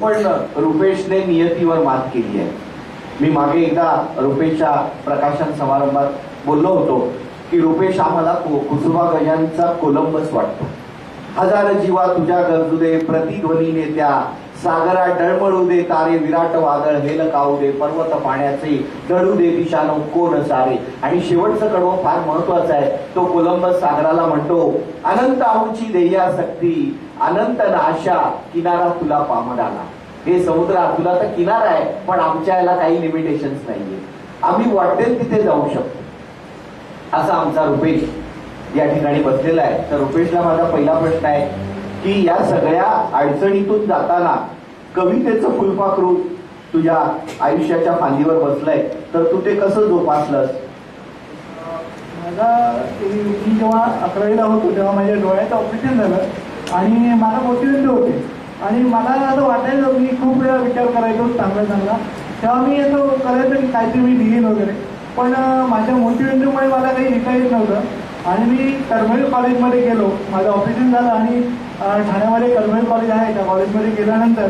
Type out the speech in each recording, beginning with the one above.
पण रुपेशने नियतीवर मात केली आहे. मी मागे एकदा रुपेशच्या प्रकाशन समारंभात बोललो होतो की रुपेश आम्हाला कुसुमा गजांचा कोलंबस वाटतो. हजार जीवा तुझ्या गरजू दे, प्रतिध्वनीने त्या सागरा डळमळू दे, तारे विराट वादळ हेल काऊ दे, पर्वत पाण्याचे दळू दे दिशानो कोण सारे. आणि शेवटचं कडवं फार महत्वाचं आहे. तो कोलंबस सागराला म्हणतो, अनंत आमची देयासक्ती, अनंत नाशा, किनारा तुला पामडाला. हे समुद्र तुला तर किनारा आहे, पण आमच्या याला काही लिमिटेशन्स नाहीये. आम्ही वाटेल तिथे जाऊ शकतो. असा आमचा रुपेश या ठिकाणी बसलेला आहे. तर रुपेशला माझा पहिला प्रश्न आहे की या सगळ्या अडचणीतून जाताना कवितेचं फुलपाखरू तुझ्या आयुष्याच्या फांदीवर बसलंय, तर तू ते कसं जोपासलंस? मी जेव्हा 11वीला होतो तेव्हा माझ्या डोळ्याचं ऑपरेशन झालं आणि मला मोटिवेट होते. आणि मला असं वाटायचं, मी खूप वेळा विचार करायचो चांगला चांगला, तेव्हा मी असं करायचं की काहीतरी मी लिहीन वगैरे. पण माझ्या मोटिवेशनमुळे मला काही लिहिता येत नव्हतं. आणि मी कर्मेल कॉलेजमध्ये गेलो. माझं ऑपरेशन झालं आणि ठाण्यामध्ये कर्मेल कॉलेज आहे, त्या कॉलेजमध्ये गेल्यानंतर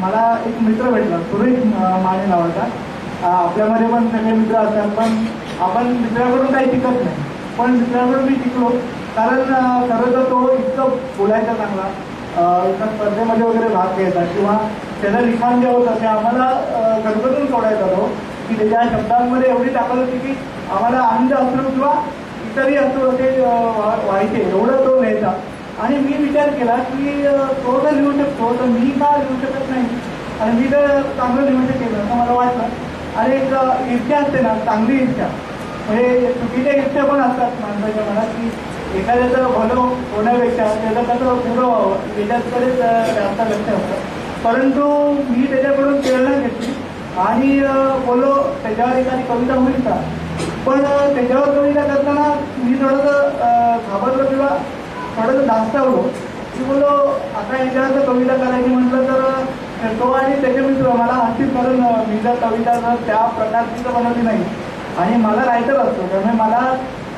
मला एक मित्र भेटला, सुरेश माने नावाचा. आपल्यामध्ये पण सगळे मित्र असतात, पण आपण मित्राकडून काही शिकत नाही. पण मित्राकडून मी शिकलो, कारण खरं तर तो इतकं बोलायचा चांगला, एका स्पर्धेमध्ये वगैरे भाग घ्यायचा किंवा त्याचं लिखाण जे होतं ते आम्हाला गणपतून सोडायचा तो, की त्याच्या शब्दांमध्ये एवढी ताकद होती की आम्हाला आनंद असलो किंवा इतरही असलो ते व्हायचे, एवढं तो लिहायचा. आणि मी विचार केला की तो जर लिहू शकतो तर मी का लिहू शकत नाही, आणि मी जर चांगलं लिहू शकेल असं मला वाटलं. आणि एक इच्छा असते ना, चांगली इच्छा, म्हणजे चुकीच्या इच्छा पण असतात माणसाच्या मनात, की एखाद्याचं भलं होण्यापेक्षा त्याचं कसं पुरं व्हावं याच्याकडेच जास्त लक्ष असतं. परंतु मी त्याच्याकडून प्रेरणा घेतली आणि बोललो त्याच्यावर एखादी कविता होईल का. पण त्याच्यावर कविता करताना मी थोडंसं घाबरलो किंवा थोडंसं धास्तावलो की बोललो आता याच्यावर कविता करायची म्हटलं तर तो आणि त्याचे मित्र मला हस्तीत करून मी जर कविता जर त्या प्रकारची तर बनवली नाही. आणि मला रायटर असतो, त्यामुळे मला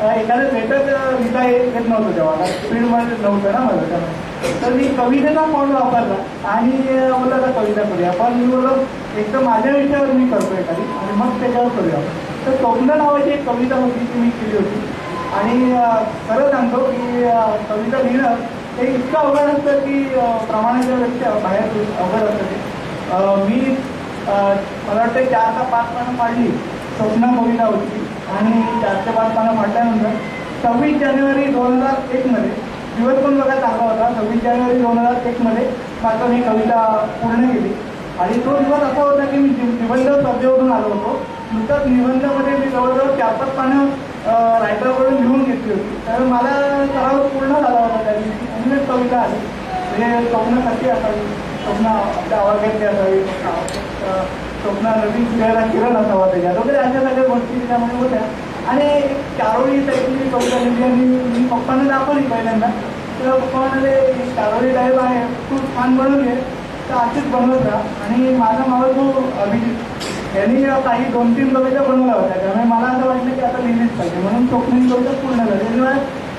एखादं लेटर लिहिता येत नव्हतं तेव्हा, स्पीडमध्ये नव्हतं ना माझं. त्यामुळे तर मी कवितेचा फॉर्म वापरला आणि बोलला आता कविता करूया. पण मी बोललो एक तर माझ्या विषयावर मी करतो एखादी आणि मग त्याच्यावर करूया. तर स्वप्न नावाची एक कविता होती ती मी केली होती. आणि खरं सांगतो की कविता लिहिणं हे इतकं अवघड असतं की प्रमाणाच्या पेक्षा बाहेर अवघड असतं ते. मी मला वाटतं 4 का 5 पानं पाडली. स्वप्न कविता होती आणि 4 ते 5 पानं पाडल्यानंतर 26 जानेवारी 2001 मध्ये, दिवस पण बघा चांगला होता, 26 जानेवारी 2001 मध्ये मात्र मी कविता पूर्ण केली. आणि तो दिवस असा होता की मी निबंध स्पर्धेवरून आलो होतो. नुकताच निबंधामध्ये मी जवळजवळ 4-5 पानं रायटरकडून लिहून घेतली होती. तर मला सराव पूर्ण झाला होता त्या दिवशी. आणि मी कविता आली, म्हणजे स्वप्न कशी असावी, स्वप्न आपल्या आवाजातली असावी, स्वप्न नवीन फिरायला किरण असावा त्याच्यात वगैरे, अशा सगळ्या गोष्टी त्याच्यामध्ये होत्या. आणि चारोळी टाईप मी कविता लिहिली आणि मी पप्पांना दाखवली पहिल्यांदा. तर पप्पा म्हणाले चारोळी टाईप आहे, खूप छान बनवली आहे, तर अशीच बनवत राहा. आणि माझा मावळ जो अभिजित यांनी काही 2-3 कविता बनवल्या होत्या, त्यामुळे मला असं वाटलं की आता लिहिलीच पाहिजे, म्हणून स्वप्न कविता पूर्ण झाली. त्यामुळे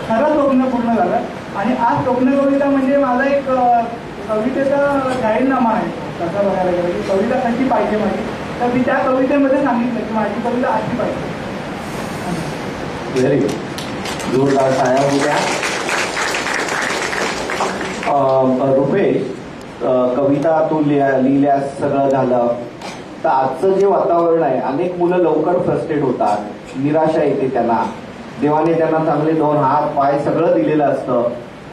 खरं स्वप्न पूर्ण झालं. आणि आज स्वप्न कविता म्हणजे माझा एक कवितेचा जाहीरनामा आहे. तसं बघायला गेलं की कविता कशी पाहिजे माझी, तर मी त्या कवितेमध्ये सांगितलं की माझी कविता अशी पाहिजे. व्हेरी गुड, जोरदार टाळ्या होत्या. रुपेश, कविता तू लिहिल्यास सगळं झालं, तर आजचं जे वातावरण आहे, अनेक मुलं लवकर फ्रस्ट्रेट होतात, निराशा येते त्यांना. देवाने त्यांना चांगले 2 हात पाय सगळं दिलेलं असतं,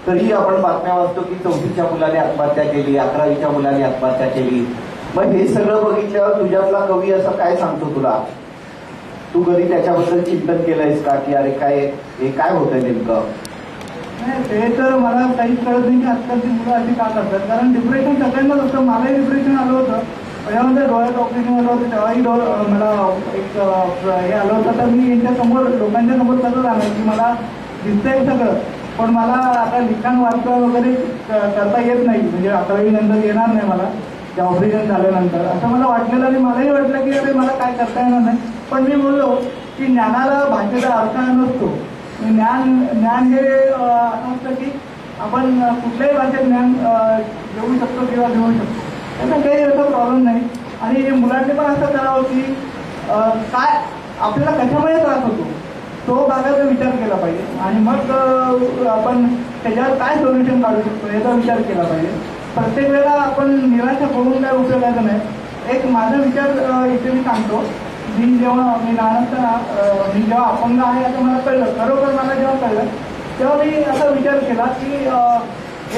तरीही आपण बातम्या वाचतो की 4थीच्या मुलाने आत्महत्या केली, 11वीच्या मुलाने आत्महत्या केली. मग हे सगळं बघितल्यावर तुझ्यातला कवी असं काय सांगतो तुला? तू कधी त्याच्याबद्दल चिंतन केलंयस का की अरे हे काय होतंय नेमकं? नाही, ते तर मला काहीच कळत नाही की आजकालची मुलं अशी का करतात. कारण डिप्रेशन सगळ्यांनाच होतं. मलाही डिप्रेशन आलं होतं. त्याच्यामध्ये डोळ्याचं ऑपरेशन आलं होतं, तेव्हाही मला एक हे आलं होतं. तर मी यांच्या समोर, लोकांच्या समोर कसं जाणार की मला दिसतंय सगळं, पण मला आता लिखाण वाचन वगैरे करता येत नाही, म्हणजे 11वी नंतर येणार नाही मला त्या ऑपरेशन झाल्यानंतर, असं मला वाटलेलं. आणि मलाही वाटलं की अरे मला काय करता येणार नाही. पण मी बोललो की ज्ञानाला भाषेचा अर्थ नसतो. ज्ञान हे असं असतं की आपण कुठल्याही भाषेत ज्ञान देऊ शकतो किंवा घेऊ शकतो, त्याचा काही असा प्रॉब्लेम नाही. आणि मुलांनी पण असं करावं की काय आपल्याला कशामुळे त्रास होतो तो भागाचा विचार केला पाहिजे आणि मग आपण त्याच्यावर काय सोल्युशन काढू शकतो याचा विचार केला पाहिजे. प्रत्येक वेळेला आपण निराशा बघून काय उपयोगाचं नाही. एक माझा विचार इथे मी सांगतो. मी लहान असताना मी जेव्हा अपंग आहे असं मला कळलं, खरोखर मला जेव्हा कळलं तेव्हा मी असा विचार केला की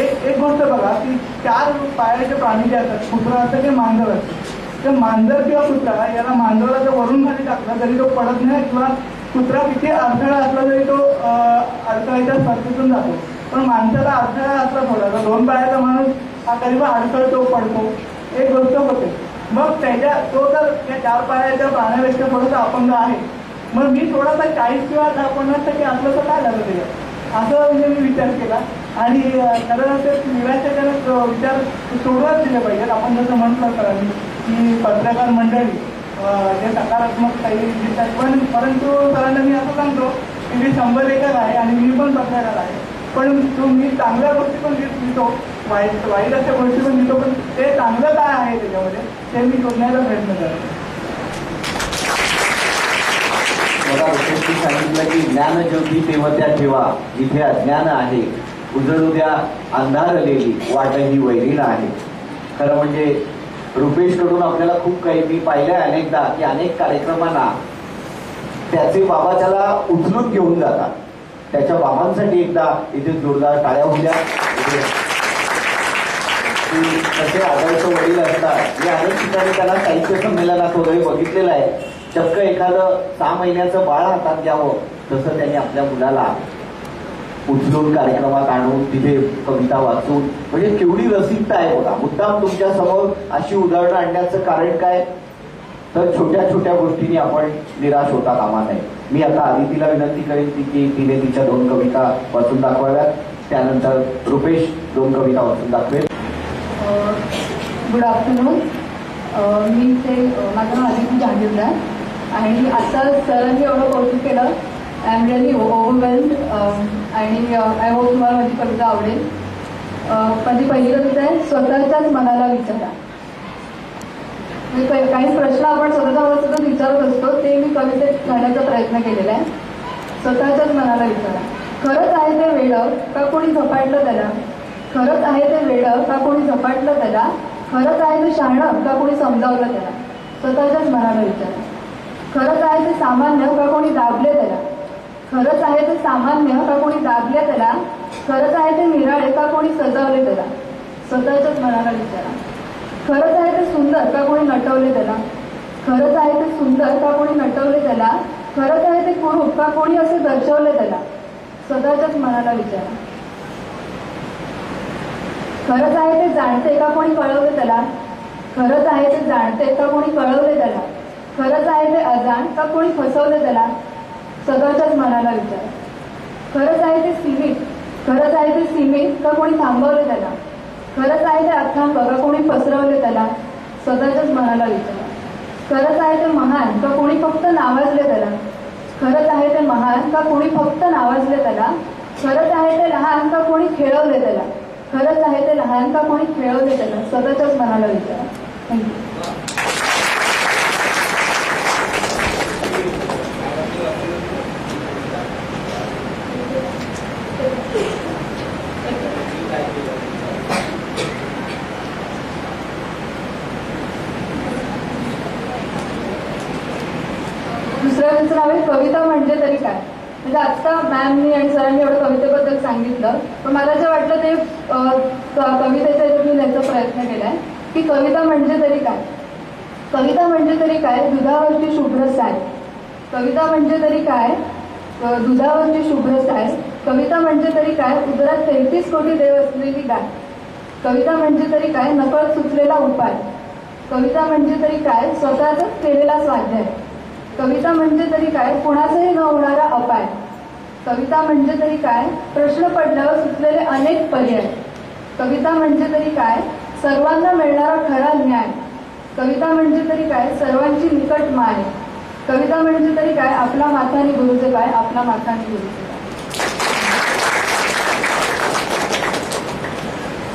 एक गोष्ट बघा की 4 पायाचे प्राणी जे असतात, कुत्रा असतं ते मांजर असतं. ते मांजर किंवा कुत्रा याला मांजराला जर वरून खाली टाकला तरी तो पडत नाही, किंवा कुत्रा किती अडथळा असला तरी तो अडथळ्याच्या स्पर्धेतून जातो. पण माणसाला अडथळा असला थोडा, 2 पायाचा माणूस हा तरी पण अडथळतो, पडतो, एक गोष्ट होते. मग तो जर त्या 4 पायाच्या प्राण्यापेक्षा थोडासा अपंग आहे, मग मी थोडासा 40 किंवा 50% असलं तर काय झालं त्याच्यात, असं म्हणजे मी विचार केला. आणि खरं ते निराशाजनक विचार सोडूनच दिले पाहिजेत. आपण जसं म्हटलं सरांनी की पत्रकार मंडळी जे सकारात्मक काही दिसतात, परंतु सरांना मी असं सांगतो की मी 100 लेखक आहे आणि मी पण पत्रकार आहे, पण मी चांगल्या गोष्टी पण लिहितो, वाईट अशा गोष्टी पण लिहितो, पण ते चांगलं काय आहे त्याच्यामध्ये ते मी शोधण्याचा प्रयत्न करतो. मला रुपेशजी सांगितलं की ज्ञानज्योती तेवत्या ठेवा जिथे अज्ञान आहे, उजळू द्या अंधारलेली वाट ही वैरीण आहे. खरं म्हणजे रुपेशकडून आपल्याला खूप काही मी पाहिलंय अनेकदा की अनेक कार्यक्रमांना त्याचे बाबा त्याला उचलून घेऊन जातात. त्याच्या बाबांसाठी एकदा इथे जोरदार टाळ्या होऊ द्या. कसे आदर्श वडील असतात, मी अनेक ठिकाणी त्याला साहित्य संमेलनात वगैरे बघितलेलं आहे. चक्क एखादं 6 महिन्याचं बाळ हातात घ्यावं तसं त्यांनी आपल्या मुलाला उचलून कार्यक्रमात आणून तिथे कविता वाचून, म्हणजे केवढी रसिकता आहे बघा. मुद्दाम तुमच्या समोर अशी उदाहरणं आणण्याचं कारण काय, तर छोट्या छोट्या गोष्टींनी आपण निराश होता कामा नये. मी आता आदितीला विनंती करेन की तिने तिच्या 2 कविता वाचून दाखवाव्यात. त्यानंतर रुपेश 2 कविता वाचून दाखवेल. Good afternoon. मी ते माझं नाव आदिती जांगिरदार आहे आणि आता सरांनी एवढं कौतुक केलं. आय एम रिअली ओव्हरवेल्ड आणि आय होप तुम्हाला माझी कविता आवडेल. माझी पहिली कविता आहे, स्वतःच्याच मनाला विचारा. काही प्रश्न आपण स्वतःच्या मनात सतत विचारत असतो, ते मी कवितेत घालण्याचा प्रयत्न केलेला आहे. स्वतःच्याच मनाला विचारा. खरंच आहे ते वेडं का कोणी झपाटलं त्याला, खरंच आहे ते वेडं का कोणी झपाटलं त्याला, खरंच आहे ते शहाणं का कोणी समजावलं त्याला. स्वतःच्याच मनाला विचारा. खरंच आहे ते सामान्य का कोणी दाबले त्याला, खरंच आहे ते सामान्य का कोणी दाबले त्याला, खरंच आहे ते निराळे का कोणी सजवले त्याला. स्वतःच्याच मनाला विचारा. खरंच आहे ते सुंदर का कोणी नटवले त्याला, खरंच आहे ते सुंदर का कोणी नटवले त्याला, खरंच आहे ते कुरूप का कोणी असे दर्शवले त्याला. स्वतःच्याच मनाला विचारा. खरंच आहे ते जाणते का कोणी कळवले त्याला, खरंच आहे ते जाणते का कोणी कळवले त्याला, खरंच आहे ते अजाण का कोणी फसवले त्याला. स्वतःच्याच मनाला विचारा. खरंच आहे ते सीमित, खरंच आहे ते सीमित का कोणी थांबवले त्याला, खरंच आहे ते अथांग का कोणी पसरवले त्याला. स्वतःच्याच मनाला विचारा. खरंच आहे ते महान का कोणी फक्त नावाजले त्याला, खरंच आहे ते महान का कोणी फक्त नावाजले त्याला, खरंच आहे ते लहान का कोणी खेळवले त्याला, खरंच आहे ते लहान का कोणी खेळवले त्याला. स्वतःच्याच मनाला विचारा. थँक्यू. दुसऱ्याचं नाव आहे कविता म्हणजे तरी काय. म्हणजे आता मॅमनी आणि सरांनी एवढं कवितेबद्दल सांगितलं, पण मला जे वाटलं ते कवितेच्या मी लिहायचा प्रयत्न केलाय की कविता म्हणजे तरी काय. कविता म्हणजे तरी काय, दुधावरची शुभ्र साय. कविता म्हणजे तरी काय, दुधावरची शुभ्र साय. कविता म्हणजे तरी काय, उदरात 33 कोटी देव असलेली गाय. कविता म्हणजे तरी काय, नकळत सुचलेला उपाय. कविता म्हणजे तरी काय, स्वतःच केलेला स्वाध्याय. कविता म्हणजे तरी काय, कुणाचाही न होणारा अपाय. कविता म्हणजे तरी काय, प्रश्न पडल्यावर सुचलेले अनेक पर्याय. कविता म्हणजे तरी काय, सर्वांना मिळणारा खरा न्याय. कविता म्हणजे तरी काय, सर्वांची निकट माय. कविता म्हणजे तरी काय, आपला माथानी गुरुचे पाय, आपला माथानी गुरुचे.